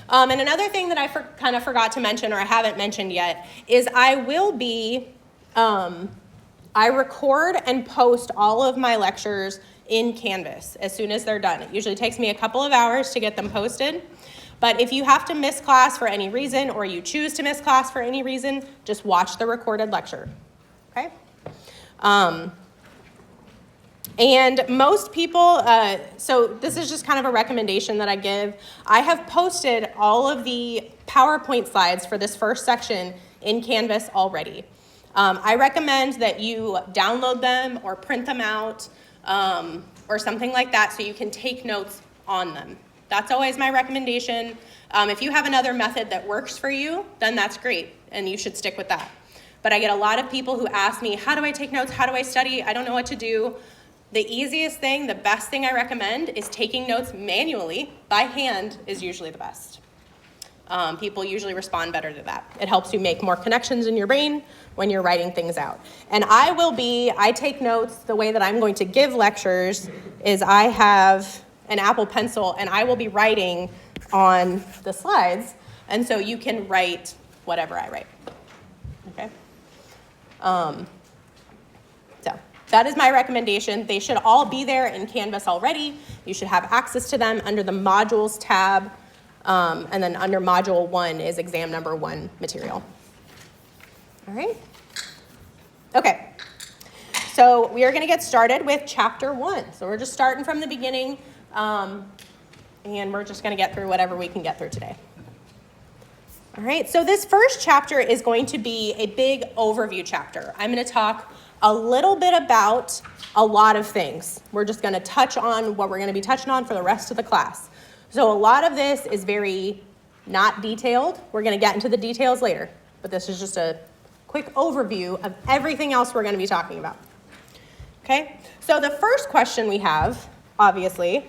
And another thing that I kind of forgot to mention, or I haven't mentioned yet, is I record and post all of my lectures in Canvas as soon as they're done. It usually takes me a couple of hours to get them posted. But if you have to miss class for any reason, or you choose to miss class for any reason, just watch the recorded lecture, okay? And most people, so this is just kind of a recommendation that I give. I have posted all of the PowerPoint slides for this first section in Canvas already. I recommend that you download them or print them out or something like that so you can take notes on them. That's always my recommendation. If you have another method that works for you, then that's great, and you should stick with that. But I get a lot of people who ask me, how do I take notes? How do I study? I don't know what to do. The easiest thing, the best thing I recommend is taking notes manually. By hand is usually the best. People usually respond better to that. It helps you make more connections in your brain when you're writing things out. And I take notes, the way that I'm going to give lectures is I have an Apple Pencil and I will be writing on the slides. And so you can write whatever I write, okay? So that is my recommendation. They should all be there in Canvas already. You should have access to them under the modules tab. And then under module 1 is exam number 1 material. All right. Okay. So we are going to get started with chapter 1. So we're just starting from the beginning, and we're just going to get through whatever we can get through today. All right. So this first chapter is going to be a big overview chapter. I'm going to talk a little bit about a lot of things. We're just going to touch on what we're going to be touching on for the rest of the class. So a lot of this is very not detailed. We're going to get into the details later, but this is just a quick overview of everything else we're going to be talking about. Okay, so the first question we have, obviously,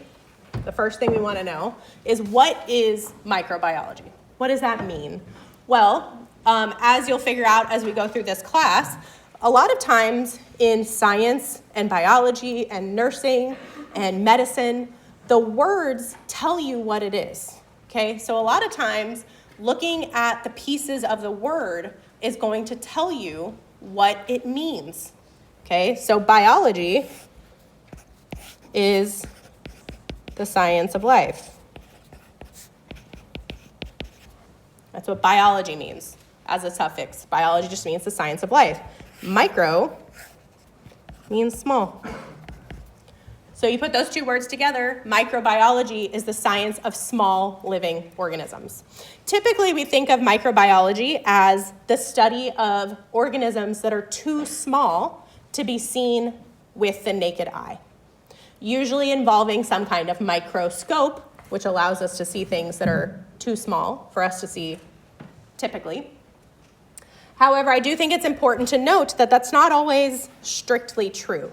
the first thing we want to know is, what is microbiology? What does that mean? Well, as you'll figure out as we go through this class, a lot of times in science and biology and nursing and medicine, the words tell you what it is, okay? So a lot of times, looking at the pieces of the word is going to tell you what it means, okay? So biology is the science of life. That's what biology means as a suffix. Biology just means the science of life. Micro means small. So you put those two words together, microbiology is the science of small living organisms. Typically, we think of microbiology as the study of organisms that are too small to be seen with the naked eye, usually involving some kind of microscope, which allows us to see things that are too small for us to see typically. However, I do think it's important to note that that's not always strictly true.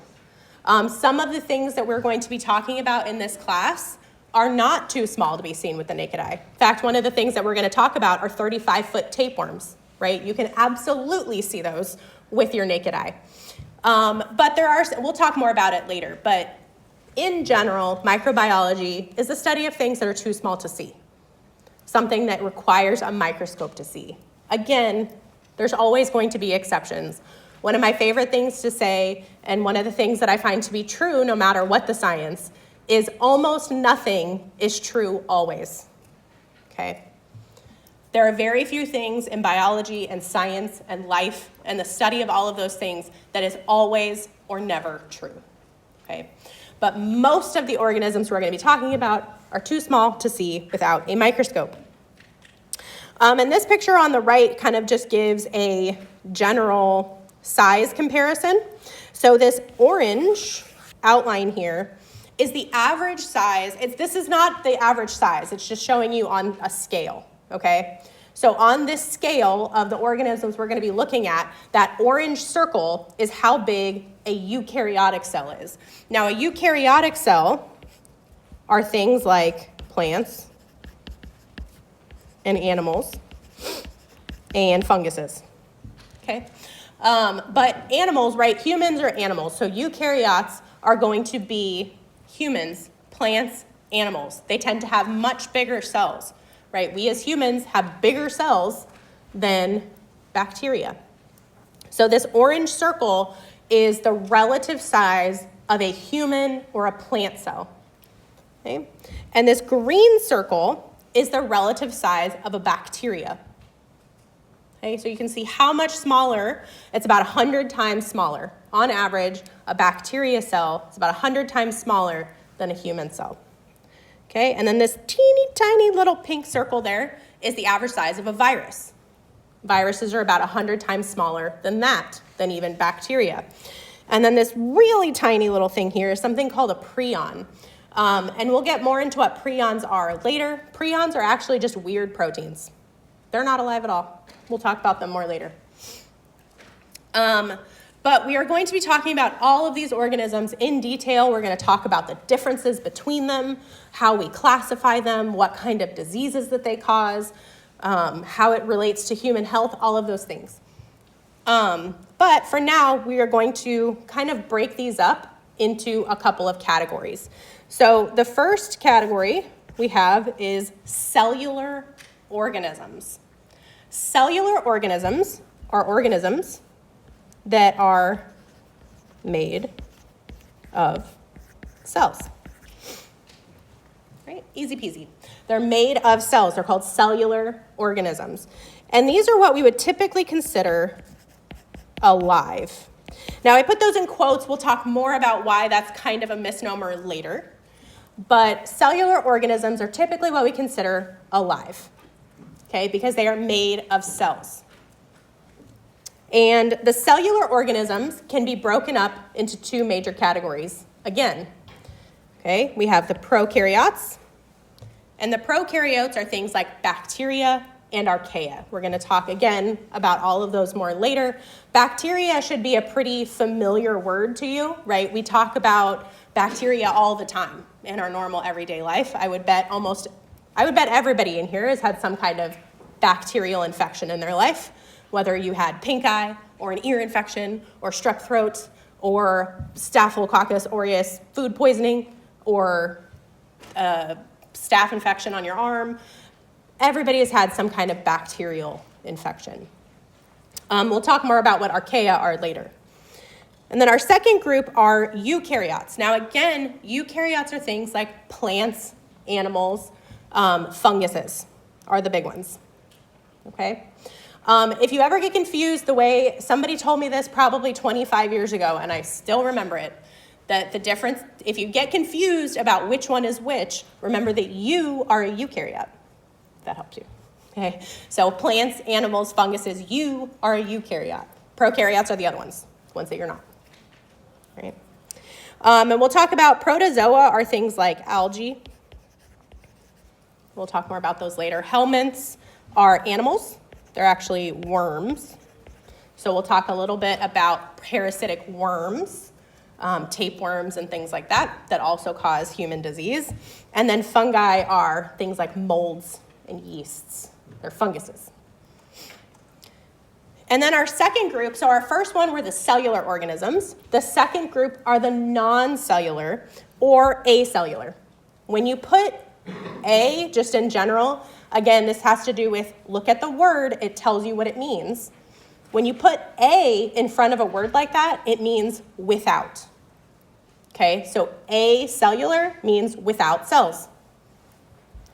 Some of the things that we're going to be talking about in this class are not too small to be seen with the naked eye. In fact, one of the things that we're going to talk about are 35-foot tapeworms, right? You can absolutely see those with your naked eye. But we'll talk more about it later, but in general, microbiology is the study of things that are too small to see, something that requires a microscope to see. Again, there's always going to be exceptions. One of my favorite things to say, and one of the things that I find to be true no matter what the science, is almost nothing is true always, okay? There are very few things in biology and science and life and the study of all of those things that is always or never true, okay? But most of the organisms we're going to be talking about are too small to see without a microscope. And this picture on the right kind of just gives a general size comparison. So this orange outline here is the average size. This is not the average size. It's just showing you on a scale, okay? So on this scale of the organisms we're going to be looking at, that orange circle is how big a eukaryotic cell is. Now, a eukaryotic cell are things like plants and animals and funguses, okay? But animals, right? Humans are animals. So eukaryotes are going to be humans, plants, animals. They tend to have much bigger cells, right? We as humans have bigger cells than bacteria. So this orange circle is the relative size of a human or a plant cell. Okay? And this green circle is the relative size of a bacteria. Okay, so you can see how much smaller. It's about 100 times smaller. On average, a bacteria cell is about 100 times smaller than a human cell. Okay, and then this teeny tiny little pink circle there is the average size of a virus. Viruses are about 100 times smaller than that, than even bacteria. And then this really tiny little thing here is something called a prion. And we'll get more into what prions are later. Prions are actually just weird proteins. They're not alive at all. We'll talk about them more later. But we are going to be talking about all of these organisms in detail. We're going to talk about the differences between them, how we classify them, what kind of diseases that they cause, how it relates to human health, all of those things. But for now, we are going to kind of break these up into a couple of categories. So the first category we have is cellular organisms. Cellular organisms are organisms that are made of cells. Right? Easy peasy. They're made of cells. They're called cellular organisms. And these are what we would typically consider alive. Now, I put those in quotes. We'll talk more about why that's kind of a misnomer later. But cellular organisms are typically what we consider alive. Okay, because they are made of cells. And the cellular organisms can be broken up into two major categories. Again, okay, we have the prokaryotes. And the prokaryotes are things like bacteria and archaea. We're going to talk again about all of those more later. Bacteria should be a pretty familiar word to you, right? We talk about bacteria all the time in our normal everyday life. I would bet everybody in here has had some kind of bacterial infection in their life, whether you had pink eye or an ear infection or strep throat or Staphylococcus aureus food poisoning or staph infection on your arm. Everybody has had some kind of bacterial infection. We'll talk more about what archaea are later. And then our second group are eukaryotes. Now again, eukaryotes are things like plants, animals, funguses are the big ones, okay? If you ever get confused, the way somebody told me this probably 25 years ago, and I still remember it, that the difference, if you get confused about which one is which, remember that you are a eukaryote. If that helps you, okay? So plants, animals, funguses, you are a eukaryote. Prokaryotes are the other ones that you're not. Right? And we'll talk about protozoa are things like algae. We'll talk more about those later. Helminths are animals. They're actually worms. So we'll talk a little bit about parasitic worms, tapeworms and things like that also cause human disease. And then fungi are things like molds and yeasts. They're funguses. And then our second group, so our first one were the cellular organisms. The second group are the non-cellular or acellular. When you put A, just in general, again, this has to do with, look at the word, it tells you what it means. When you put A in front of a word like that, it means without. Okay, so acellular means without cells.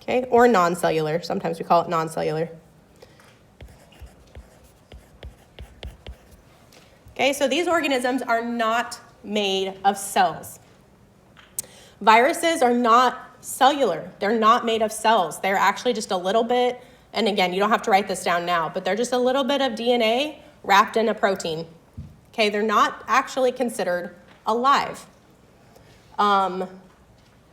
Okay, or non-cellular, sometimes we call it non-cellular. Okay, so these organisms are not made of cells. Viruses are not cellular. They're not made of cells. They're actually just a little bit, and again, you don't have to write this down now, but they're just a little bit of DNA wrapped in a protein. Okay, they're not actually considered alive.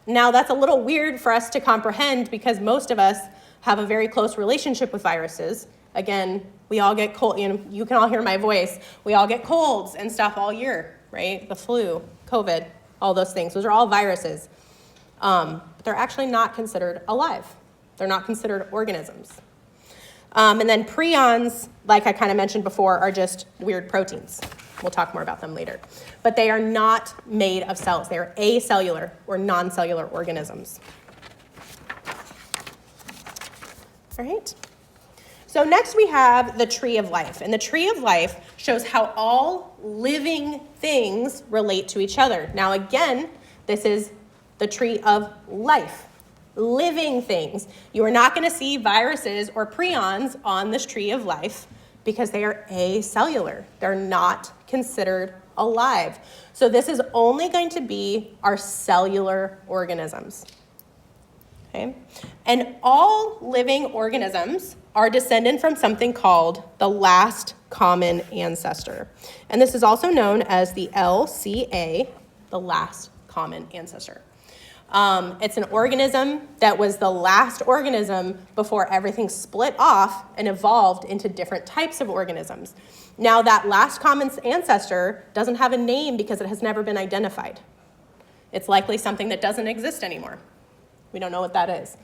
Now, that's a little weird for us to comprehend because most of us have a very close relationship with viruses. Again, we all get cold, you can all hear my voice. We all get colds and stuff all year, right? The flu, COVID, all those things. Those are all viruses. But they're actually not considered alive. They're not considered organisms. And then prions, like I kind of mentioned before, are just weird proteins. We'll talk more about them later. But they are not made of cells. They are acellular or non-cellular organisms. All right. So next we have the tree of life. And the tree of life shows how all living things relate to each other. Now again, this is the tree of life, living things. You are not going to see viruses or prions on this tree of life because they are acellular. They're not considered alive. So this is only going to be our cellular organisms. Okay? And all living organisms are descended from something called the last common ancestor. And this is also known as the LCA, the last common ancestor. It's an organism that was the last organism before everything split off and evolved into different types of organisms. Now that last common ancestor doesn't have a name because it has never been identified. It's likely something that doesn't exist anymore. We don't know what that is.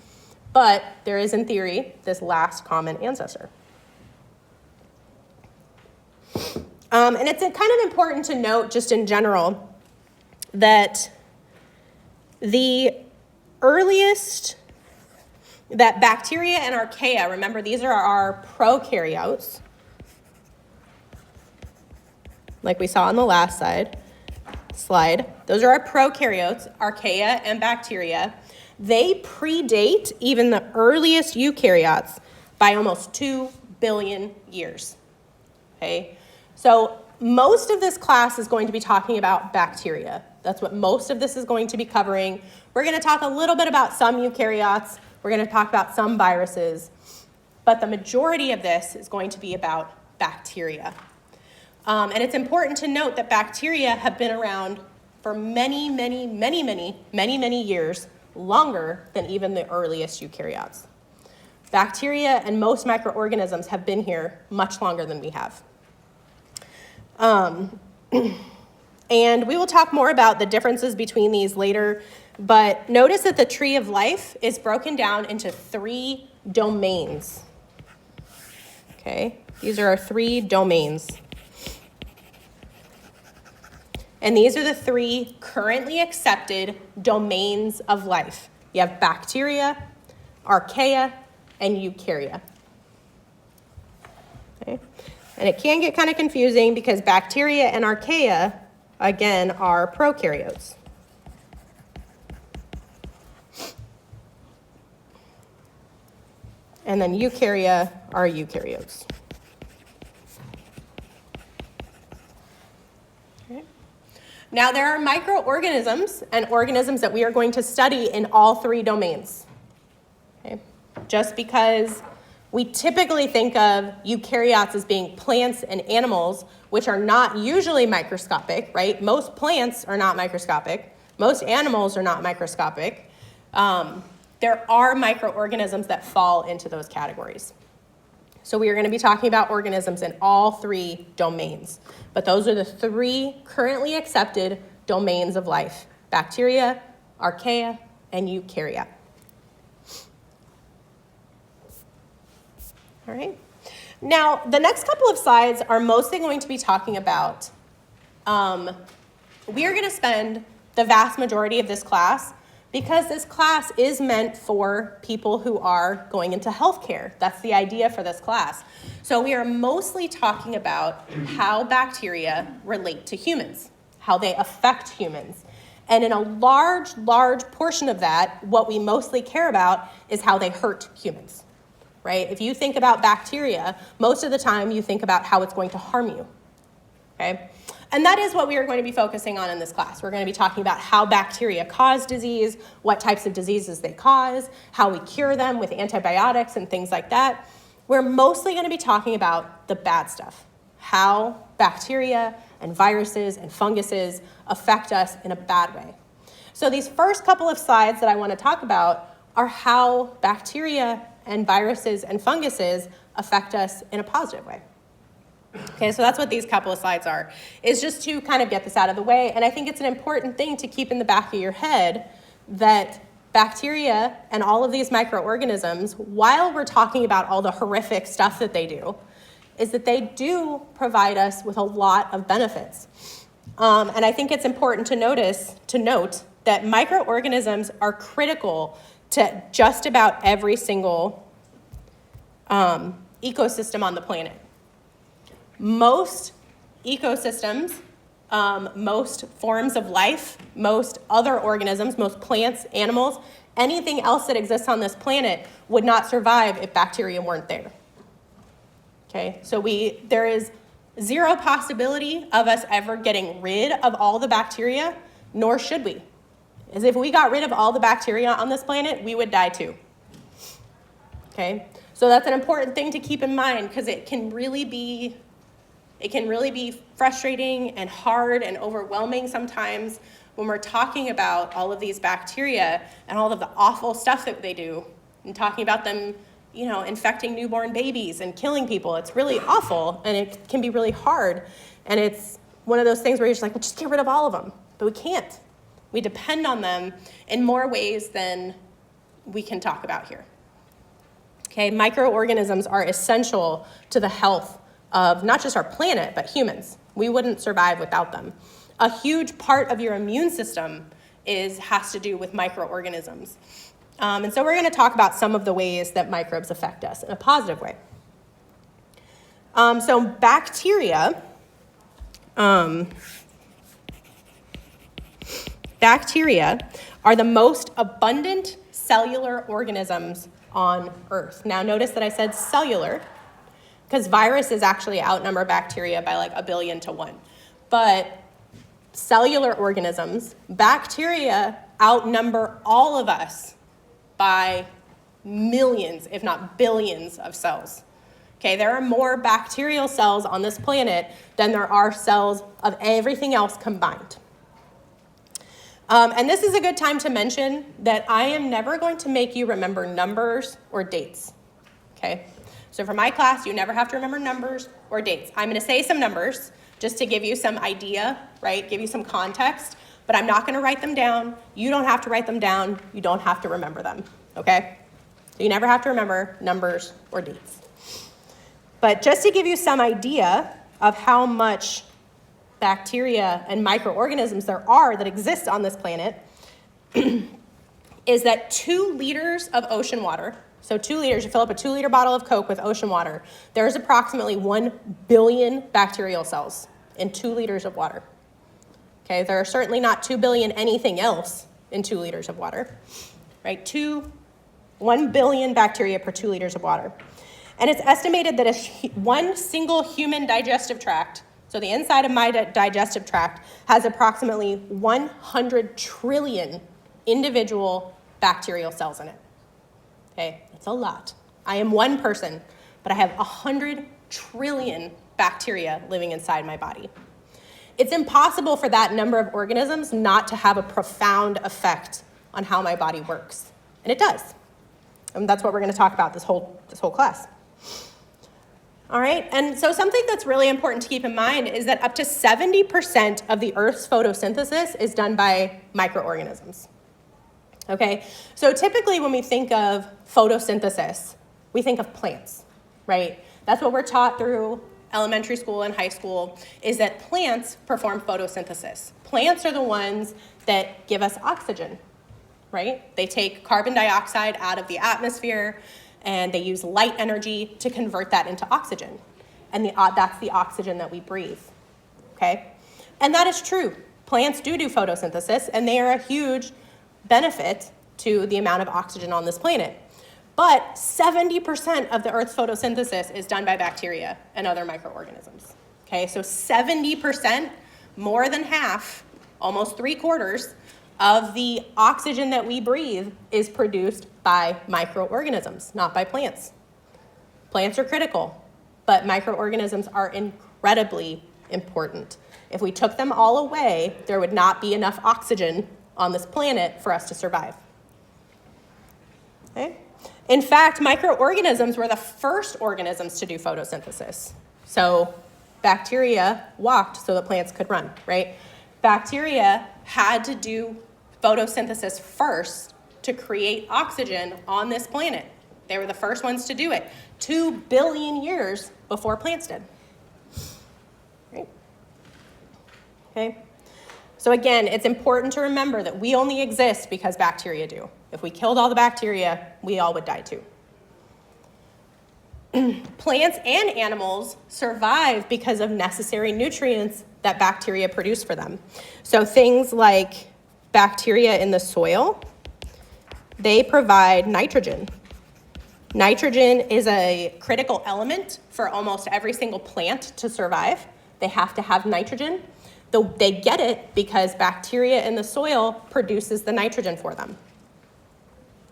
But there is, in theory, this last common ancestor. And it's kind of important to note, just in general, that the earliest, that bacteria and archaea, remember these are our prokaryotes, like we saw on the last slide. Those are our prokaryotes, archaea and bacteria. They predate even the earliest eukaryotes by almost 2 billion years. Okay? So most of this class is going to be talking about bacteria. That's what most of this is going to be covering. We're going to talk a little bit about some eukaryotes. We're going to talk about some viruses. But the majority of this is going to be about bacteria. And it's important to note that bacteria have been around for many, many, many, many, many, many years, longer than even the earliest eukaryotes. Bacteria and most microorganisms have been here much longer than we have. And we will talk more about the differences between these later, but notice that the tree of life is broken down into 3 domains. Okay, these are our 3 domains. And these are the 3 currently accepted domains of life. You have bacteria, archaea, and eukarya. Okay? And it can get kind of confusing because bacteria and archaea, again, are prokaryotes. And then eukarya are eukaryotes. Now, there are microorganisms and organisms that we are going to study in all 3 domains. Okay? Just because we typically think of eukaryotes as being plants and animals, which are not usually microscopic, right? Most plants are not microscopic. Most animals are not microscopic. There are microorganisms that fall into those categories. So we are going to be talking about organisms in all 3 domains. But those are the 3 currently accepted domains of life: bacteria, archaea, and eukarya. All right. Now, the next couple of slides are mostly going to be talking about, we are going to spend the vast majority of this class, because this class is meant for people who are going into healthcare. That's the idea for this class. So we are mostly talking about how bacteria relate to humans, how they affect humans. And in a large, large portion of that, what we mostly care about is how they hurt humans, right? If you think about bacteria, most of the time you think about how it's going to harm you, okay? And that is what we are going to be focusing on in this class. We're going to be talking about how bacteria cause disease, what types of diseases they cause, how we cure them with antibiotics and things like that. We're mostly going to be talking about the bad stuff, how bacteria and viruses and funguses affect us in a bad way. So these first couple of slides that I want to talk about are how bacteria and viruses and funguses affect us in a positive way. Okay, so that's what these couple of slides are, is just to kind of get this out of the way. And I think it's an important thing to keep in the back of your head that bacteria and all of these microorganisms, while we're talking about all the horrific stuff that they do, is that they do provide us with a lot of benefits. And I think it's important to note that microorganisms are critical to just about every single ecosystem on the planet. Most ecosystems, most forms of life, most other organisms, most plants, animals, anything else that exists on this planet would not survive if bacteria weren't there. Okay, so there is zero possibility of us ever getting rid of all the bacteria, nor should we. As if we got rid of all the bacteria on this planet, we would die too. Okay, so that's an important thing to keep in mind because it can really be frustrating and hard and overwhelming sometimes when we're talking about all of these bacteria and all of the awful stuff that they do and talking about them, infecting newborn babies and killing people. It's really awful and it can be really hard. And it's one of those things where you're just like, well, just get rid of all of them. But we can't. We depend on them in more ways than we can talk about here. Okay, microorganisms are essential to the health of not just our planet, but humans. We wouldn't survive without them. A huge part of your immune system has to do with microorganisms. And so we're going to talk about some of the ways that microbes affect us in a positive way. So bacteria are the most abundant cellular organisms on Earth. Now notice that I said cellular, because viruses actually outnumber bacteria by like 1 billion to 1. But cellular organisms, bacteria outnumber all of us by millions, if not billions of cells. Okay, there are more bacterial cells on this planet than there are cells of everything else combined. And this is a good time to mention that I am never going to make you remember numbers or dates, okay? So for my class, you never have to remember numbers or dates. I'm going to say some numbers just to give you some idea, right? Give you some context, but I'm not going to write them down. You don't have to write them down. You don't have to remember them, okay? So you never have to remember numbers or dates. But just to give you some idea of how much bacteria and microorganisms there are that exist on this planet, is that 2 liters of ocean water, so 2 liters, you fill up a 2-liter bottle of Coke with ocean water, there's approximately 1 billion bacterial cells in 2 liters of water. Okay, there are certainly not 2 billion anything else in 2 liters of water, right? 1 billion bacteria per 2 liters of water. And it's estimated that one single human digestive tract, so the inside of my digestive tract, has approximately 100 trillion individual bacterial cells in it. Okay, that's a lot. I am one person, but I have 100 trillion bacteria living inside my body. It's impossible for that number of organisms not to have a profound effect on how my body works. And it does. And that's what we're going to talk about this whole class. All right, and so something that's really important to keep in mind is that up to 70% of the Earth's photosynthesis is done by microorganisms. Okay, so typically when we think of photosynthesis, we think of plants, right? That's what we're taught through elementary school and high school, is that plants perform photosynthesis. Plants are the ones that give us oxygen, right? They take carbon dioxide out of the atmosphere, and they use light energy to convert that into oxygen. And that's the oxygen that we breathe, okay? And that is true. Plants do photosynthesis, and they are a huge benefit to the amount of oxygen on this planet. But 70% of the Earth's photosynthesis is done by bacteria and other microorganisms, okay? So 70%, more than half, almost 3/4, of the oxygen that we breathe is produced by microorganisms, not by plants. Plants are critical, but microorganisms are incredibly important. If we took them all away, there would not be enough oxygen on this planet for us to survive. Okay? In fact, microorganisms were the first organisms to do photosynthesis. So bacteria walked so that plants could run, right? Bacteria had to do photosynthesis first to create oxygen on this planet. They were the first ones to do it 2 billion years before plants did. Right? Okay? So again, it's important to remember that we only exist because bacteria do. If we killed all the bacteria, we all would die too. plants and animals survive because of necessary nutrients that bacteria produce for them. So things like bacteria in the soil, they provide nitrogen. Nitrogen is a critical element for almost every single plant to survive. They have to have nitrogen. Though they get it because bacteria in the soil produces the nitrogen for them.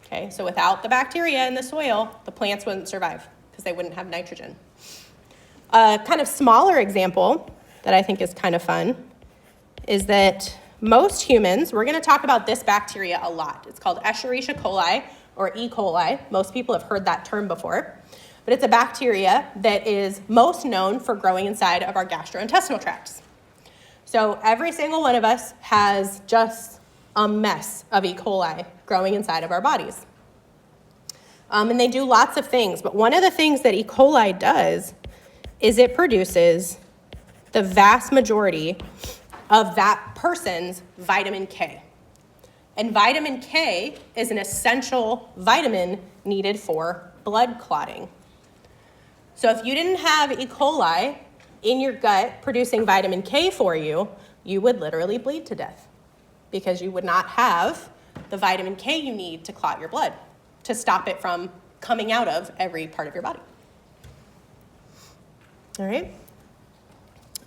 Okay, so without the bacteria in the soil, the plants wouldn't survive because they wouldn't have nitrogen. A kind of smaller example that I think is kind of fun is that most humans, we're going to talk about this bacteria a lot. It's called Escherichia coli or E. coli. Most people have heard that term before. But it's a bacteria that is most known for growing inside of our gastrointestinal tracts. So every single one of us has just a mess of E. coli growing inside of our bodies. And they do lots of things, but one of the things that E. coli does is it produces the vast majority of that person's vitamin K. And vitamin K is an essential vitamin needed for blood clotting. So if you didn't have E. coli in your gut producing vitamin K for you, you would literally bleed to death because you would not have the vitamin K you need to clot your blood, to stop it from coming out of every part of your body. All right?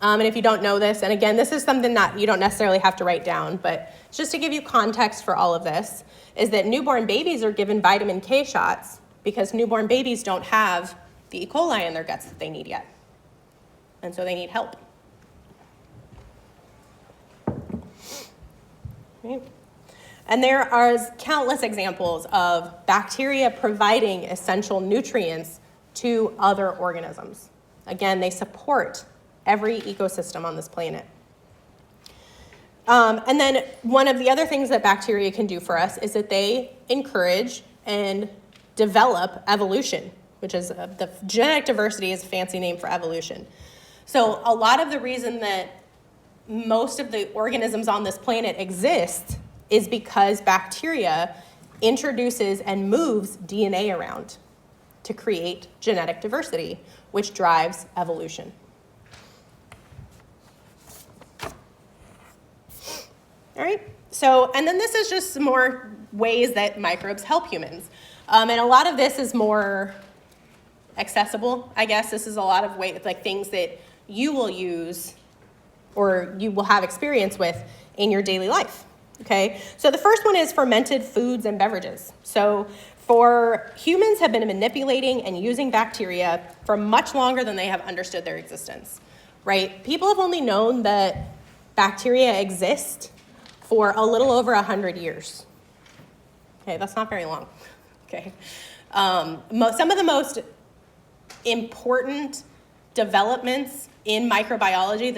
And if you don't know this, and again, this is something that you don't necessarily have to write down, but just to give you context for all of this, is that newborn babies are given vitamin K shots because newborn babies don't have the E. coli in their guts that they need yet. And so they need help. Right? And there are countless examples of bacteria providing essential nutrients to other organisms. Again, they support every ecosystem on this planet. And then one of the other things that bacteria can do for us is that they encourage and develop evolution, which is the genetic diversity is a fancy name for evolution. So a lot of the reason that most of the organisms on this planet exist is because bacteria introduces and moves DNA around to create genetic diversity, which drives evolution. All right, so, and then this is just some more ways that microbes help humans. And a lot of this is more accessible, I guess. This is a lot of ways, like things that you will use or you will have experience with in your daily life, okay? So the first one is fermented foods and beverages. So humans have been manipulating and using bacteria for much longer than they have understood their existence, right? People have only known that bacteria exist for a little over 100 years. Okay, that's not very long, okay? Some of the most important developments in microbiology,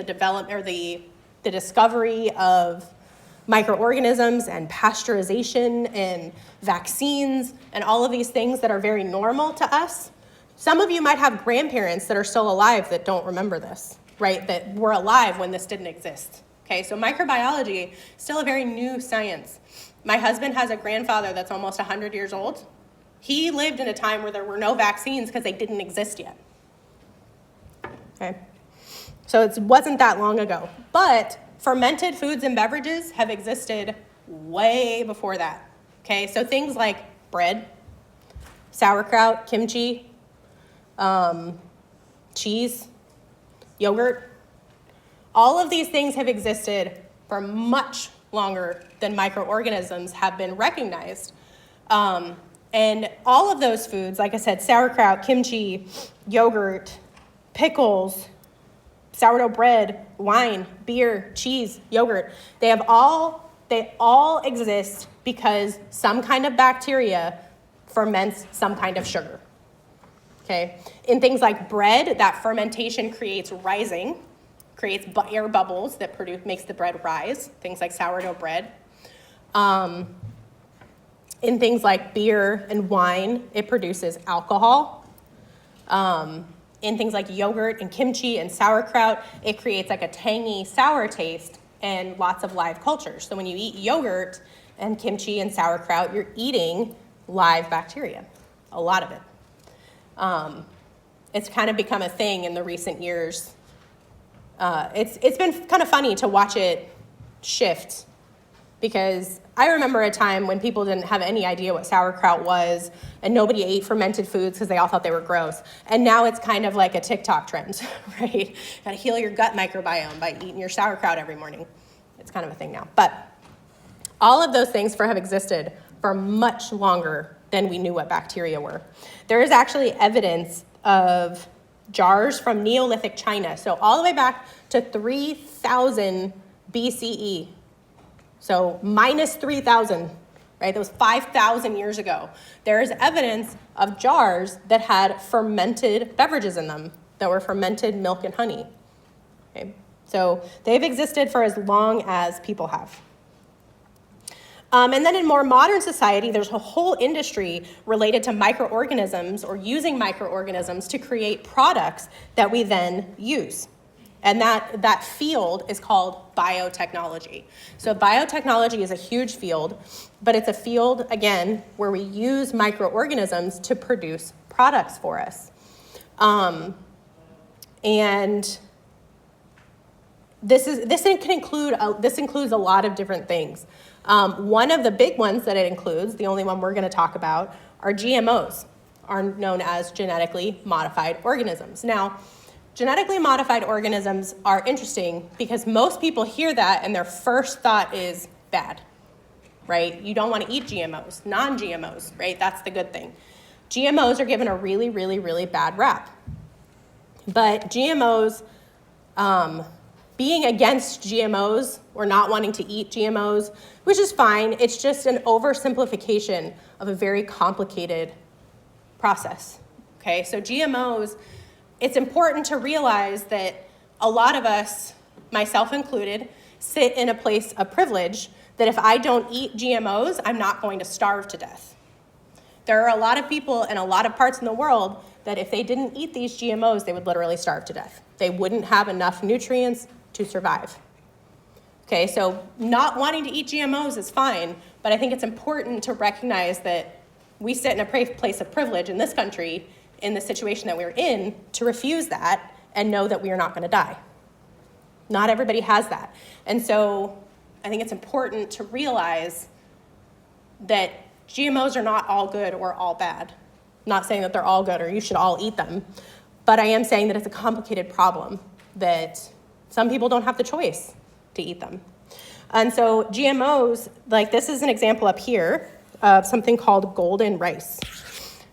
the discovery of microorganisms and pasteurization and vaccines and all of these things that are very normal to us. Some of you might have grandparents that are still alive that don't remember this, right? That were alive when this didn't exist. Okay, so microbiology is still a very new science. My husband has a grandfather that's almost 100 years old. He lived in a time where there were no vaccines because they didn't exist yet. Okay, so it wasn't that long ago. But fermented foods and beverages have existed way before that. Okay, so things like bread, sauerkraut, kimchi, cheese, yogurt, all of these things have existed for much longer than microorganisms have been recognized. And all of those foods, like I said, sauerkraut, kimchi, yogurt, pickles, sourdough bread, wine, beer, cheese, yogurt, they all exist because some kind of bacteria ferments some kind of sugar. Okay? In things like bread, that fermentation creates rising, creates air bubbles that makes the bread rise, things like sourdough bread. In things like beer and wine, it produces alcohol. In things like yogurt and kimchi and sauerkraut, it creates like a tangy, sour taste and lots of live cultures. So when you eat yogurt and kimchi and sauerkraut, you're eating live bacteria, a lot of it. It's kind of become a thing in the recent years. It's been kind of funny to watch it shift, because I remember a time when people didn't have any idea what sauerkraut was, and nobody ate fermented foods because they all thought they were gross. And now it's kind of like a TikTok trend, right? Gotta heal your gut microbiome by eating your sauerkraut every morning. It's kind of a thing now. But all of those things have existed for much longer than we knew what bacteria were. There is actually evidence of jars from Neolithic China, so all the way back to 3000 BCE. So minus 3,000, right? That was 5,000 years ago. There is evidence of jars that had fermented beverages in them, that were fermented milk and honey. Okay? So they've existed for as long as people have. And then in more modern society, there's a whole industry related to microorganisms, or using microorganisms to create products that we then use. And that field is called biotechnology. So biotechnology is a huge field, but it's a field, again, where we use microorganisms to produce products for us. And this includes a lot of different things. One of the big ones that it includes, the only one we're going to talk about, are GMOs, are known as genetically modified organisms. Now, genetically modified organisms are interesting because most people hear that and their first thought is bad, right? You don't want to eat GMOs, non-GMOs, right? That's the good thing. GMOs are given a really, really, really bad rap. But GMOs, being against GMOs or not wanting to eat GMOs, which is fine, it's just an oversimplification of a very complicated process, okay? So GMOs, it's important to realize that a lot of us, myself included, sit in a place of privilege that if I don't eat GMOs, I'm not going to starve to death. There are a lot of people in a lot of parts in the world that if they didn't eat these GMOs, they would literally starve to death. They wouldn't have enough nutrients to survive. Okay, so not wanting to eat GMOs is fine, but I think it's important to recognize that we sit in a place of privilege in this country, in the situation that we're in, to refuse that and know that we are not going to die. Not everybody has that. And so I think it's important to realize that GMOs are not all good or all bad. I'm not saying that they're all good or you should all eat them, but I am saying that it's a complicated problem that some people don't have the choice to eat them. And so GMOs, like this is an example up here of something called golden rice.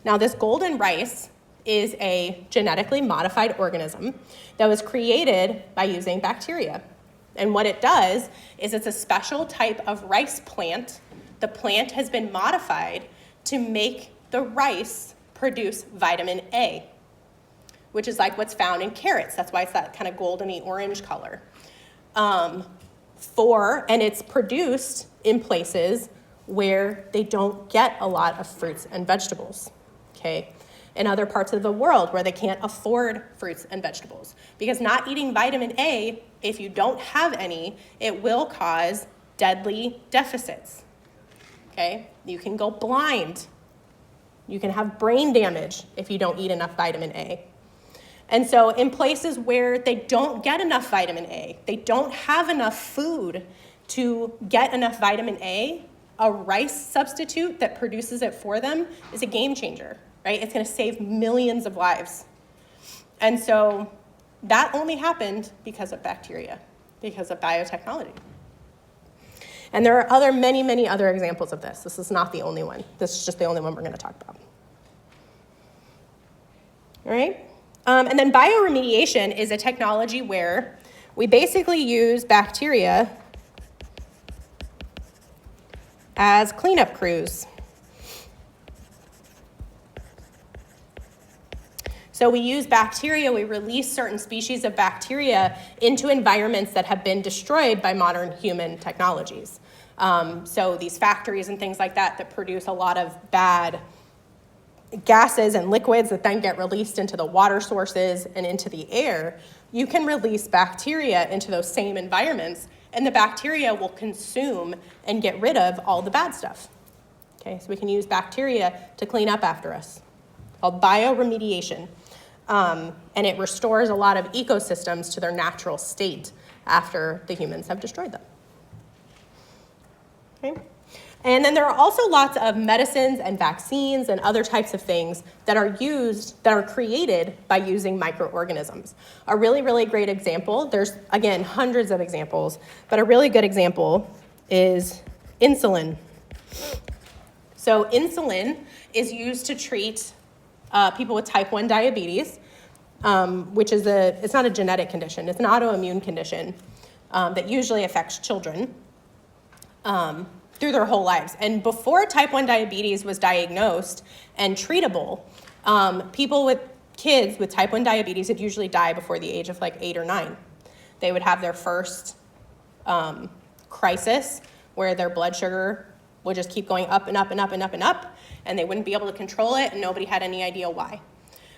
Now this golden rice is a genetically modified organism that was created by using bacteria. And what it does is it's a special type of rice plant. The plant has been modified to make the rice produce vitamin A, which is like what's found in carrots. That's why it's that kind of goldeny orange color. And it's produced in places where they don't get a lot of fruits and vegetables, okay? In other parts of the world where they can't afford fruits and vegetables. Because not eating vitamin A, if you don't have any, it will cause deadly deficits, okay? You can go blind. You can have brain damage if you don't eat enough vitamin A. And so in places where they don't get enough vitamin A, they don't have enough food to get enough vitamin A, a rice substitute that produces it for them is a game changer, right? It's going to save millions of lives. And so that only happened because of bacteria, because of biotechnology. And there are many, many other examples of this. This is not the only one. This is just the only one we're going to talk about. All right? And then bioremediation is a technology where we basically use bacteria as cleanup crews. So we use bacteria, we release certain species of bacteria into environments that have been destroyed by modern human technologies. So these factories and things like that produce a lot of bad gases and liquids that then get released into the water sources and into the air, you can release bacteria into those same environments, and the bacteria will consume and get rid of all the bad stuff. Okay, so we can use bacteria to clean up after us, called bioremediation. And it restores a lot of ecosystems to their natural state after the humans have destroyed them. Okay? And then there are also lots of medicines and vaccines and other types of things that are created by using microorganisms. A really, really great example, there's, again, hundreds of examples, but a really good example is insulin. So insulin is used to treat people with type 1 diabetes, which is it's not a genetic condition, it's an autoimmune condition that usually affects children through their whole lives. And before type 1 diabetes was diagnosed and treatable, people with kids with type 1 diabetes would usually die before the age of like 8 or 9. They would have their first crisis where their blood sugar would just keep going up and up and up and up and up, and they wouldn't be able to control it, and nobody had any idea why.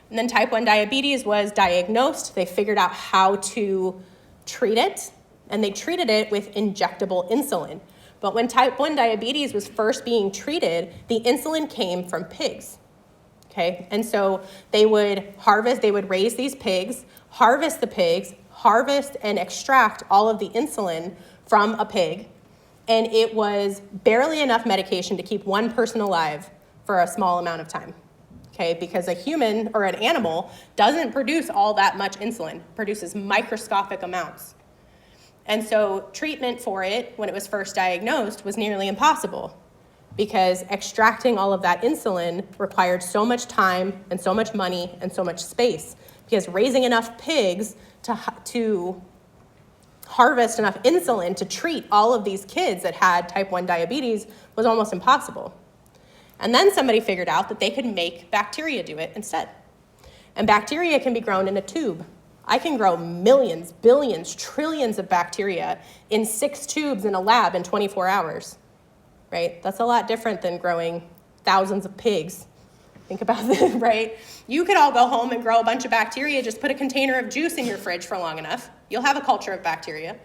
And then type 1 diabetes was diagnosed. They figured out how to treat it, and they treated it with injectable insulin. But when type 1 diabetes was first being treated, the insulin came from pigs, okay? And so they would raise these pigs, harvest the pigs, harvest and extract all of the insulin from a pig, and it was barely enough medication to keep one person alive for a small amount of time, okay? Because a human or an animal doesn't produce all that much insulin, produces microscopic amounts. And so treatment for it, when it was first diagnosed, was nearly impossible because extracting all of that insulin required so much time and so much money and so much space, because raising enough pigs to harvest enough insulin to treat all of these kids that had type 1 diabetes was almost impossible. And then somebody figured out that they could make bacteria do it instead. And bacteria can be grown in a tube. I can grow millions, billions, trillions of bacteria in 6 tubes in a lab in 24 hours, right? That's a lot different than growing thousands of pigs. Think about that, right? You could all go home and grow a bunch of bacteria, just put a container of juice in your fridge for long enough. You'll have a culture of bacteria,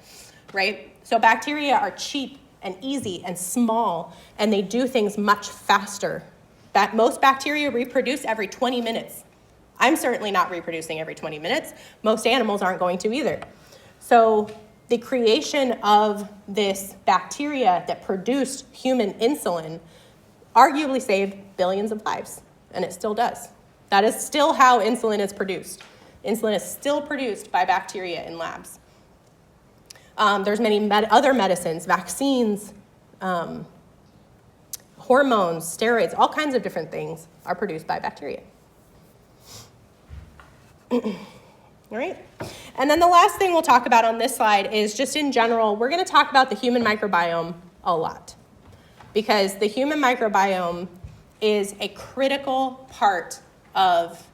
right? So bacteria are cheap and easy and small, and they do things much faster. Most bacteria reproduce every 20 minutes. I'm certainly not reproducing every 20 minutes. Most animals aren't going to either. So the creation of this bacteria that produced human insulin arguably saved billions of lives, and it still does. That is still how insulin is produced. Insulin is still produced by bacteria in labs. There's many other medicines, vaccines, hormones, steroids, all kinds of different things are produced by bacteria. All right. And then the last thing we'll talk about on this slide is just in general, we're going to talk about the human microbiome a lot, because the human microbiome is a critical part of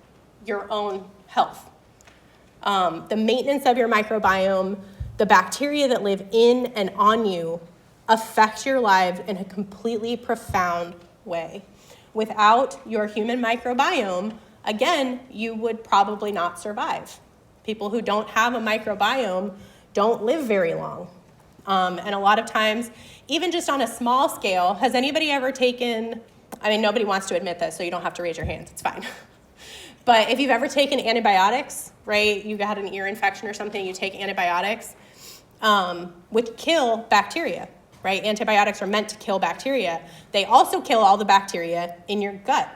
your own health. The maintenance of your microbiome, the bacteria that live in and on you, affect your lives in a completely profound way. Without your human microbiome, again, you would probably not survive. People who don't have a microbiome don't live very long. And a lot of times, even just on a small scale, has anybody ever taken, nobody wants to admit this, so you don't have to raise your hands, it's fine. But if you've ever taken antibiotics, right, you got an ear infection or something, you take antibiotics, which kill bacteria, right? Antibiotics are meant to kill bacteria. They also kill all the bacteria in your gut.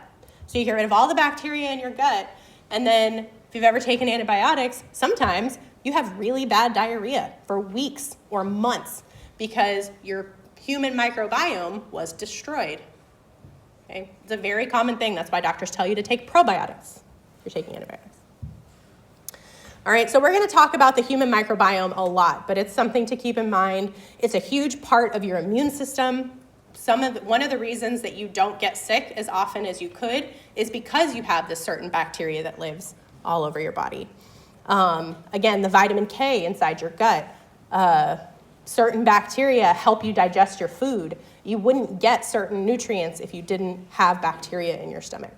So you get rid of all the bacteria in your gut, and then if you've ever taken antibiotics, sometimes you have really bad diarrhea for weeks or months because your human microbiome was destroyed. Okay? It's a very common thing. That's why doctors tell you to take probiotics if you're taking antibiotics. All right, so we're going to talk about the human microbiome a lot, but it's something to keep in mind. It's a huge part of your immune system. One of the reasons that you don't get sick as often as you could is because you have this certain bacteria that lives all over your body. Again, the vitamin K inside your gut, certain bacteria help you digest your food. You wouldn't get certain nutrients if you didn't have bacteria in your stomach.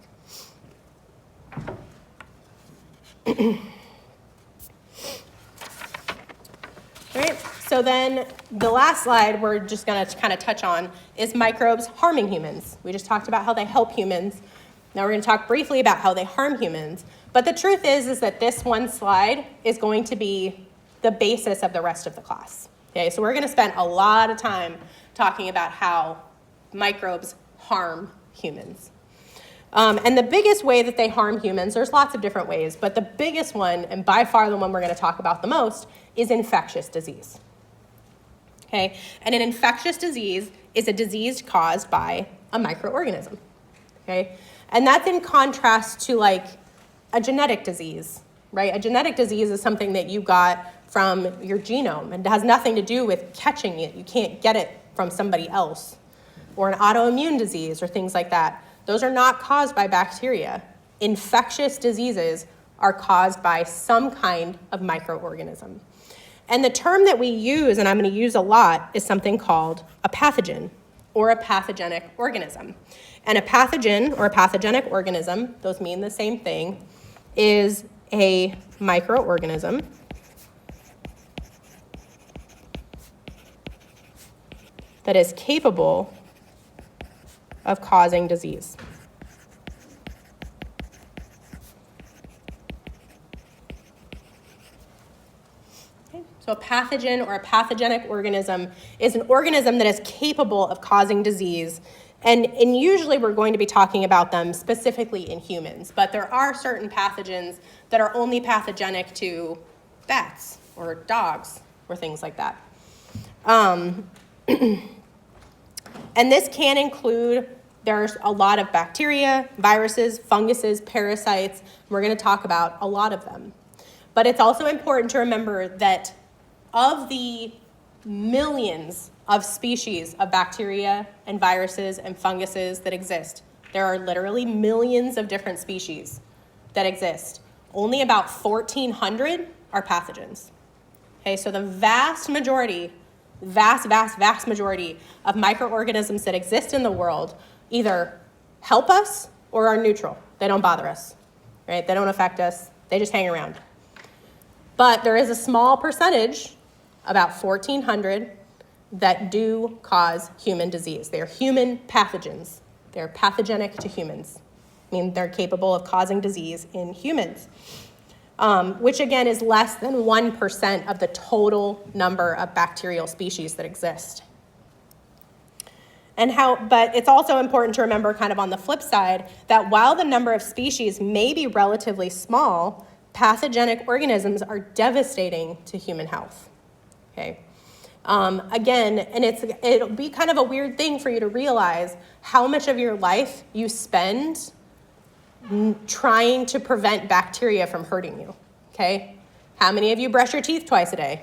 All right, so then the last slide we're just going to kind of touch on is microbes harming humans. We just talked about how they help humans. Now we're going to talk briefly about how they harm humans. But the truth is that this one slide is going to be the basis of the rest of the class. Okay, so we're going to spend a lot of time talking about how microbes harm humans. And the biggest way that they harm humans, there's lots of different ways, but the biggest one, and by far the one we're going to talk about the most, is infectious disease. Okay, and an infectious disease is a disease caused by a microorganism. Okay, and that's in contrast to like a genetic disease, right? A genetic disease is something that you got from your genome and it has nothing to do with catching it. You can't get it from somebody else. Or an autoimmune disease or things like that. Those are not caused by bacteria. Infectious diseases are caused by some kind of microorganism. And the term that we use, and I'm going to use a lot, is something called a pathogen or a pathogenic organism. And a pathogen or a pathogenic organism, those mean the same thing, is a microorganism that is capable of causing disease. Okay. So a pathogen or a pathogenic organism is an organism that is capable of causing disease. And usually we're going to be talking about them specifically in humans, but there are certain pathogens that are only pathogenic to bats or dogs or things like that. And this can include, there's a lot of bacteria, viruses, funguses, parasites. We're going to talk about a lot of them. But it's also important to remember that of the millions of species of bacteria and viruses and funguses that exist, there are literally millions of different species that exist. Only about 1,400 are pathogens. Okay, so the vast majority of microorganisms that exist in the world either help us or are neutral. They don't bother us, right? They don't affect us. They just hang around. But there is a small percentage, about 1,400, that do cause human disease. They are human pathogens. They're pathogenic to humans. I mean, they're capable of causing disease in humans. Which again is less than 1% of the total number of bacterial species that exist. But it's also important to remember kind of on the flip side that while the number of species may be relatively small, pathogenic organisms are devastating to human health. Okay. Again, and it'll be kind of a weird thing for you to realize how much of your life you spend trying to prevent bacteria from hurting you, okay? How many of you brush your teeth twice a day,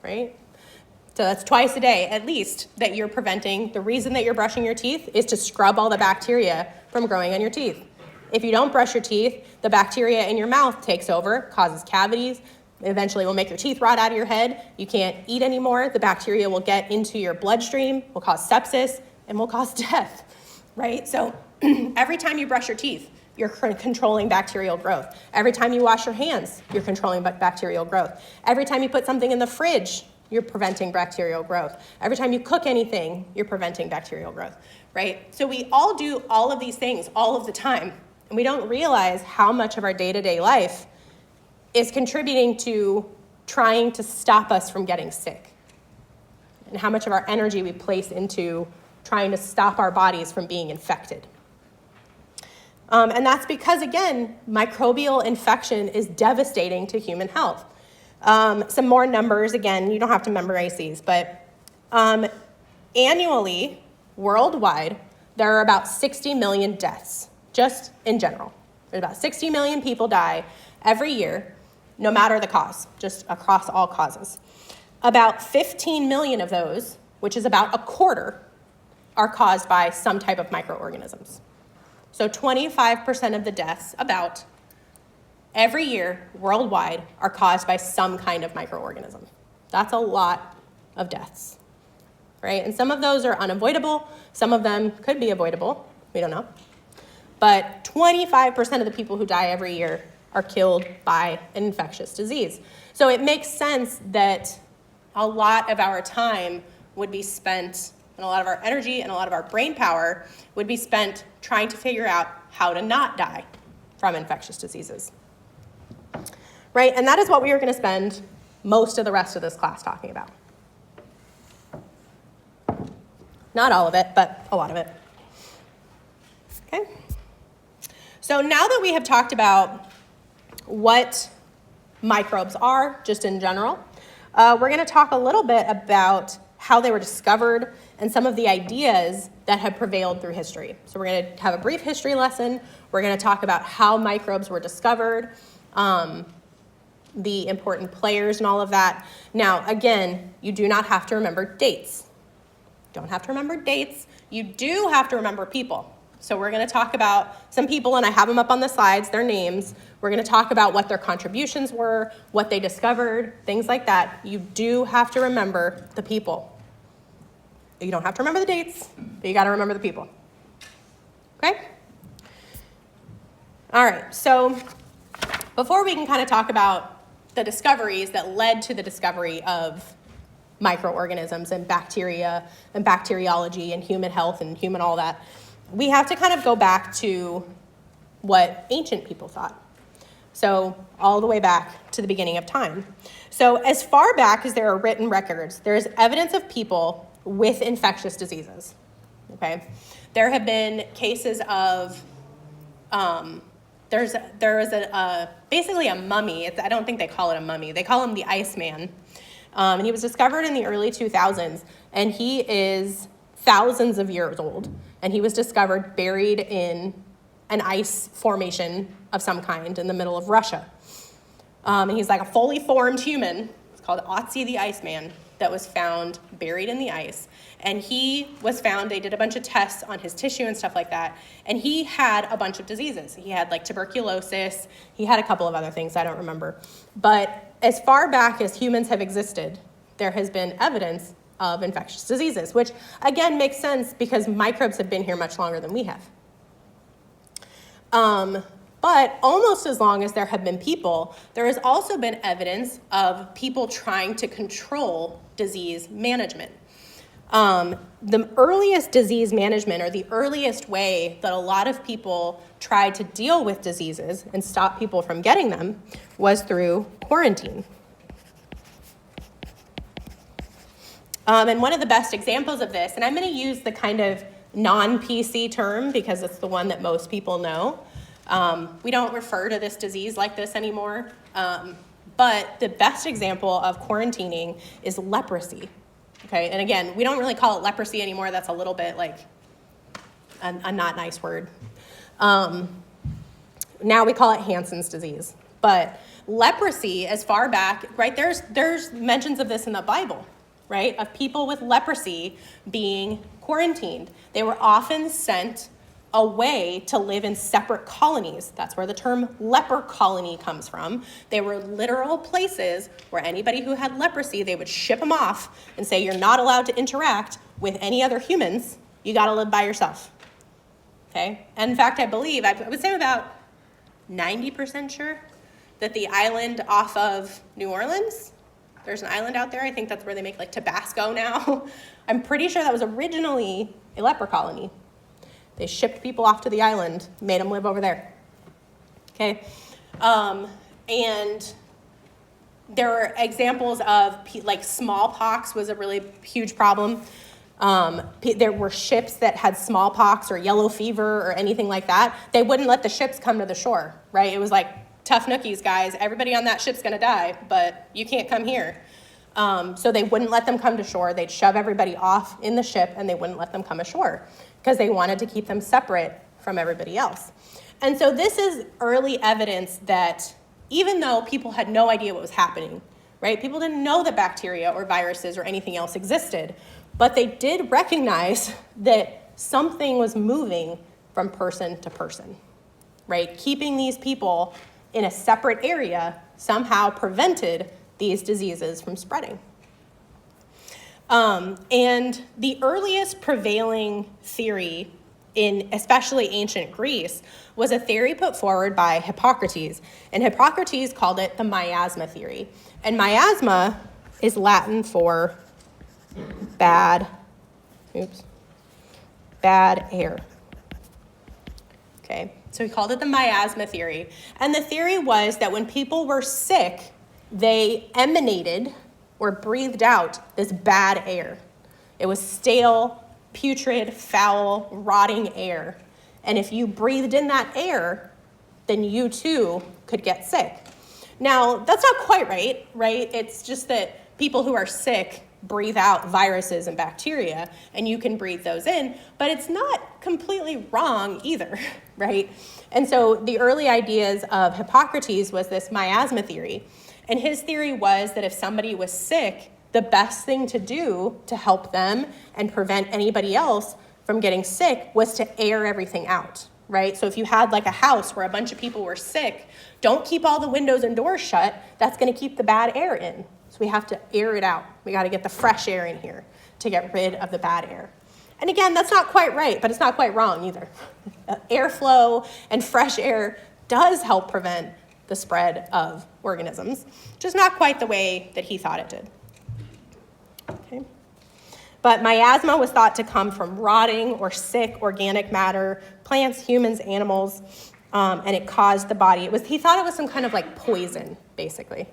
right? So that's twice a day, at least, that you're preventing. The reason that you're brushing your teeth is to scrub all the bacteria from growing on your teeth. If you don't brush your teeth, the bacteria in your mouth takes over, causes cavities, eventually will make your teeth rot out of your head. You can't eat anymore. The bacteria will get into your bloodstream, will cause sepsis, and will cause death, right? So every time you brush your teeth, you're controlling bacterial growth. Every time you wash your hands, you're controlling bacterial growth. Every time you put something in the fridge, you're preventing bacterial growth. Every time you cook anything, you're preventing bacterial growth, right? So we all do all of these things all of the time, and we don't realize how much of our day-to-day life is contributing to trying to stop us from getting sick, and how much of our energy we place into trying to stop our bodies from being infected. And that's because, again, microbial infection is devastating to human health. Some more numbers, again, you don't have to memorize these, but annually, worldwide, there are about 60 million deaths, just in general. There's about 60 million people die every year, no matter the cause, just across all causes. About 15 million of those, which is about a quarter, are caused by some type of microorganisms. So 25% of the deaths, about every year worldwide, are caused by some kind of microorganism. That's a lot of deaths, right? And some of those are unavoidable. Some of them could be avoidable. We don't know. But 25% of the people who die every year are killed by an infectious disease. So it makes sense that a lot of our time would be spent, and a lot of our energy and a lot of our brain power would be spent trying to figure out how to not die from infectious diseases. right? And that is what we are going to spend most of the rest of this class talking about. Not all of it, but a lot of it. Okay? So now that we have talked about what microbes are, just in general, we're going to talk a little bit about how they were discovered and some of the ideas that have prevailed through history. So we're going to have a brief history lesson. We're going to talk about how microbes were discovered, the important players and all of that. Now, again, you do not have to remember dates. Don't have to remember dates. You do have to remember people. So we're going to talk about some people, and I have them up on the slides, their names. We're going to talk about what their contributions were, what they discovered, things like that. You do have to remember the people. You don't have to remember the dates, but you got to remember the people. Okay? All right, so before we can kind of talk about the discoveries that led to the discovery of microorganisms and bacteria and bacteriology and human health and human all that, we have to kind of go back to what ancient people thought. So all the way back to the beginning of time. So as far back as there are written records, there is evidence of people with infectious diseases. Okay, there have been cases of there is basically a mummy. I don't think they call it a mummy. They call him the Iceman. And he was discovered in the early 2000s, and he is thousands of years old. And he was discovered buried in an ice formation of some kind in the middle of Russia. And he's like a fully formed human. It's called Otzi the Iceman, that was found buried in the ice. And he was found, they did a bunch of tests on his tissue and stuff like that, and he had a bunch of diseases. He had like tuberculosis, he had a couple of other things I don't remember. But as far back as humans have existed, there has been evidence of infectious diseases, which again makes sense because microbes have been here much longer than we have. But almost as long as there have been people, there has also been evidence of people trying to control disease management. The earliest disease management, or the earliest way that a lot of people tried to deal with diseases and stop people from getting them, was through quarantine. And one of the best examples of this, and I'm going to use the kind of non-PC term because it's the one that most people know. We don't refer to this disease like this anymore, but the best example of quarantining is leprosy. Okay, and again, we don't really call it leprosy anymore. That's a little bit like a not nice word. Now we call it Hansen's disease. But leprosy, as far back, right, there's mentions of this in the Bible, right, of people with leprosy being quarantined. They were often sent away to live in separate colonies. That's where the term leper colony comes from. They were literal places where anybody who had leprosy, they would ship them off and say, you're not allowed to interact with any other humans. You got to live by yourself. Okay? And in fact, I believe, I would say I'm about 90% sure that the island off of New Orleans, there's an island out there. I think that's where they make like Tabasco now. I'm pretty sure that was originally a leper colony. They shipped people off to the island, made them live over there. Okay? And there are examples of, like, smallpox was a really huge problem. There were ships that had smallpox or yellow fever or anything like that. They wouldn't let the ships come to the shore, right? It was like, tough nookies, guys. Everybody on that ship's going to die, but you can't come here. So they wouldn't let them come to shore. They'd shove everybody off in the ship, and they wouldn't let them come ashore because they wanted to keep them separate from everybody else. And so this is early evidence that even though people had no idea what was happening, right? People didn't know that bacteria or viruses or anything else existed, but they did recognize that something was moving from person to person, right? Keeping these people in a separate area somehow prevented these diseases from spreading. And the earliest prevailing theory in especially ancient Greece was a theory put forward by Hippocrates. And Hippocrates called it the miasma theory. And miasma is Latin for bad air. Okay, So he called it the miasma theory. And the theory was that when people were sick, they emanated or breathed out this bad air. It was stale, putrid, foul, rotting air. And if you breathed in that air, then you too could get sick. Now, that's not quite right? It's just that people who are sick breathe out viruses and bacteria, and you can breathe those in, but it's not completely wrong either, right? And so the early ideas of Hippocrates was this miasma theory, and his theory was that if somebody was sick, the best thing to do to help them and prevent anybody else from getting sick was to air everything out, right? So if you had like a house where a bunch of people were sick, don't keep all the windows and doors shut. That's going to keep the bad air in. So we have to air it out. We got to get the fresh air in here to get rid of the bad air. And again, that's not quite right, but it's not quite wrong either. Airflow and fresh air does help prevent the spread of organisms, just not quite the way that he thought it did. Okay. But miasma was thought to come from rotting or sick organic matter, plants, humans, animals, and it caused the body. He thought it was some kind of like poison, basically.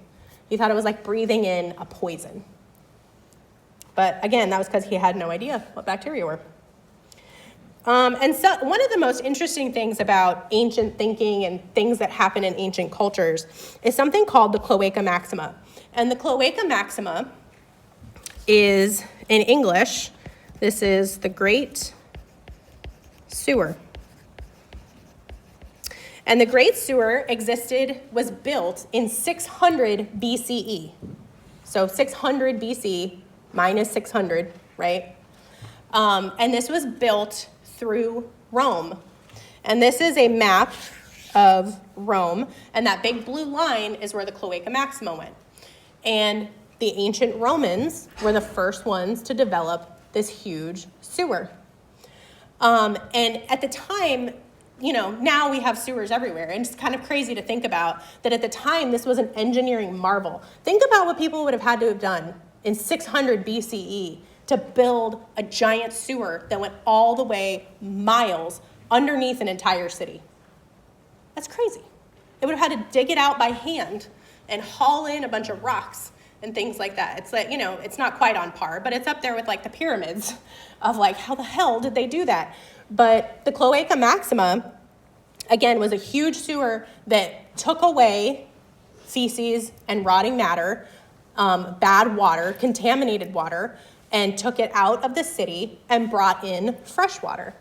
He thought it was like breathing in a poison. But again, that was because he had no idea what bacteria were. And so one of the most interesting things about ancient thinking and things that happen in ancient cultures is something called the cloaca maxima. And the cloaca maxima is, in English, this is the Great Sewer. And the Great Sewer was built in 600 BCE. So 600 BC minus 600, right? And this was built through Rome. And this is a map of Rome, and that big blue line is where the Cloaca Maxima went. And the ancient Romans were the first ones to develop this huge sewer. And at the time, now we have sewers everywhere, and it's kind of crazy to think about that at the time this was an engineering marvel. Think about what people would have had to have done in 600 BCE to build a giant sewer that went all the way miles underneath an entire city. That's crazy. They would have had to dig it out by hand and haul in a bunch of rocks and things like that. It's like, it's not quite on par, but it's up there with like the pyramids of like, how the hell did they do that? But the Cloaca Maxima, again, was a huge sewer that took away feces and rotting matter, bad water, contaminated water, and took it out of the city and brought in fresh water.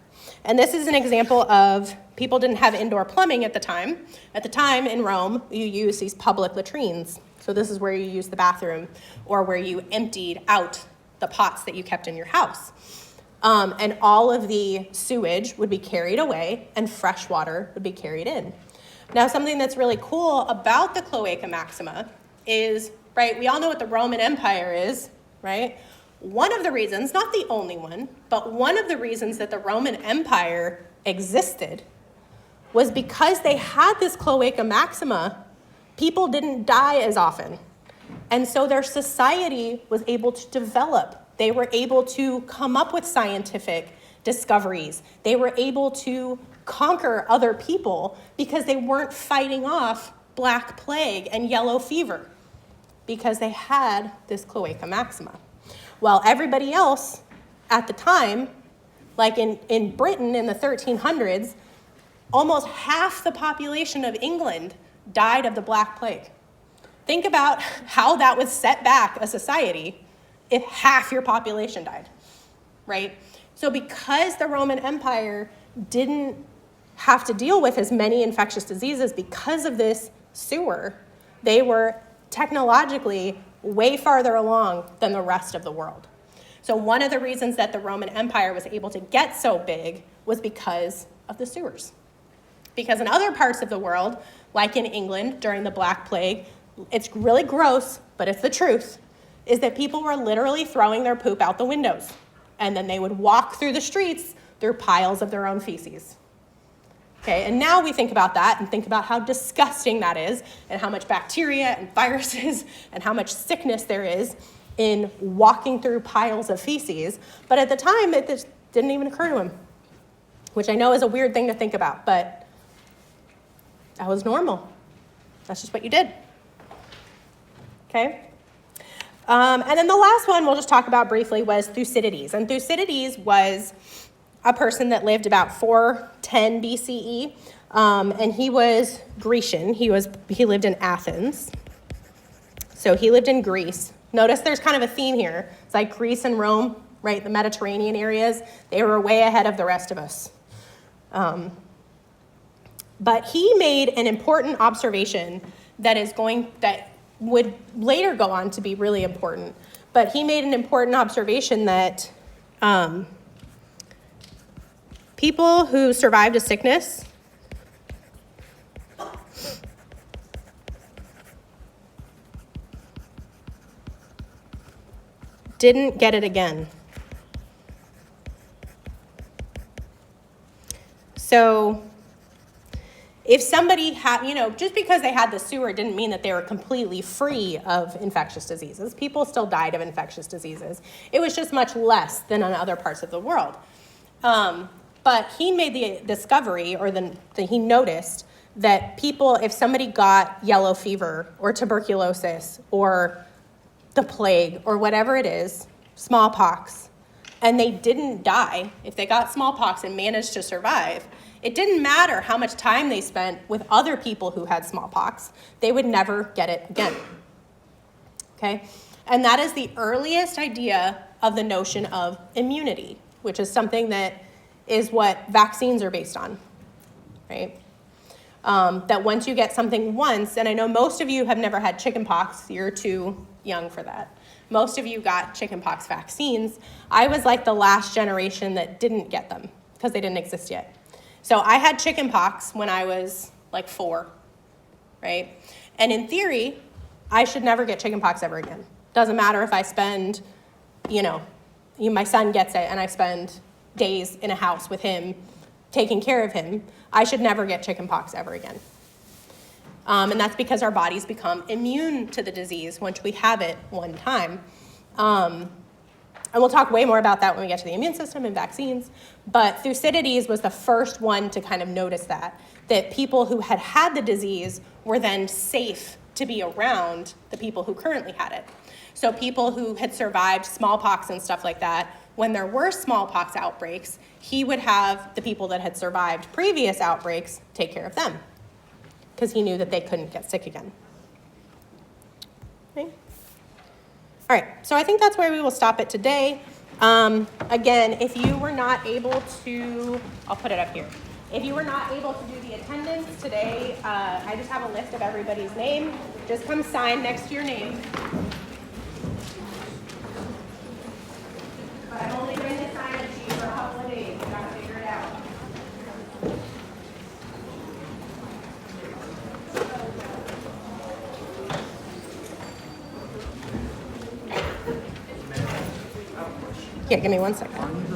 And this is an example of people didn't have indoor plumbing at the time. At the time in Rome, you used these public latrines. So this is where you used the bathroom or where you emptied out the pots that you kept in your house. And all of the sewage would be carried away and fresh water would be carried in. Now, something that's really cool about the Cloaca Maxima is, right, we all know what the Roman Empire is, right? One of the reasons, not the only one, but one of the reasons that the Roman Empire existed was because they had this Cloaca Maxima, people didn't die as often. And so their society was able to develop. They were able to come up with scientific discoveries. They were able to conquer other people because they weren't fighting off Black Plague and yellow fever because they had this Cloaca Maxima. While everybody else at the time, like in Britain in the 1300s, almost half the population of England died of the Black Plague. Think about how that would set back a society if half your population died, right? So because the Roman Empire didn't have to deal with as many infectious diseases because of this sewer, they were technologically way farther along than the rest of the world. So one of the reasons that the Roman Empire was able to get so big was because of the sewers. Because in other parts of the world, like in England during the Black Plague, it's really gross, but it's the truth, is that people were literally throwing their poop out the windows. And then they would walk through the streets through piles of their own feces. Okay, and now we think about that and think about how disgusting that is and how much bacteria and viruses and how much sickness there is in walking through piles of feces. But at the time, it just didn't even occur to him, which I know is a weird thing to think about, but That was normal. That's just what you did. Okay? And then the last one we'll just talk about briefly was Thucydides. And Thucydides was a person that lived about 410 BCE, and he was Grecian. He lived in Athens. So he lived in Greece. Notice there's kind of a theme here. It's like Greece and Rome, right? The Mediterranean areas, they were way ahead of the rest of us. But he made an important observation that would later go on to be really important. But he made an important observation that people who survived a sickness didn't get it again. So if somebody had, just because they had the sewer didn't mean that they were completely free of infectious diseases. People still died of infectious diseases. It was just much less than in other parts of the world. But he made the discovery, he noticed that people, if somebody got yellow fever or tuberculosis or the plague or whatever it is, smallpox, and they didn't die, if they got smallpox and managed to survive, it didn't matter how much time they spent with other people who had smallpox, they would never get it again. Okay? And that is the earliest idea of the notion of immunity, which is something that is what vaccines are based on, right? That once you get something once, and I know most of you have never had chickenpox, you're too young for that. Most of you got chickenpox vaccines. I was like the last generation that didn't get them because they didn't exist yet. So I had chickenpox when I was like 4, right? And in theory, I should never get chickenpox ever again. Doesn't matter if I spend, my son gets it and I spend days in a house with him, taking care of him. I should never get chickenpox ever again. And that's because our bodies become immune to the disease once we have it one time. And we'll talk way more about that when we get to the immune system and vaccines. But Thucydides was the first one to kind of notice that people who had the disease were then safe to be around the people who currently had it. So people who had survived smallpox and stuff like that, when there were smallpox outbreaks, he would have the people that had survived previous outbreaks take care of them because he knew that they couldn't get sick again. Okay. All right, so I think that's where we will stop it today. Again, if you were not able to, I'll put it up here. If you were not able to do the attendance today, I just have a list of everybody's name. Just come sign next to your name. But I'm only going to sign it to you for a couple of days. You got to figure it out. Yeah, give me 1 second.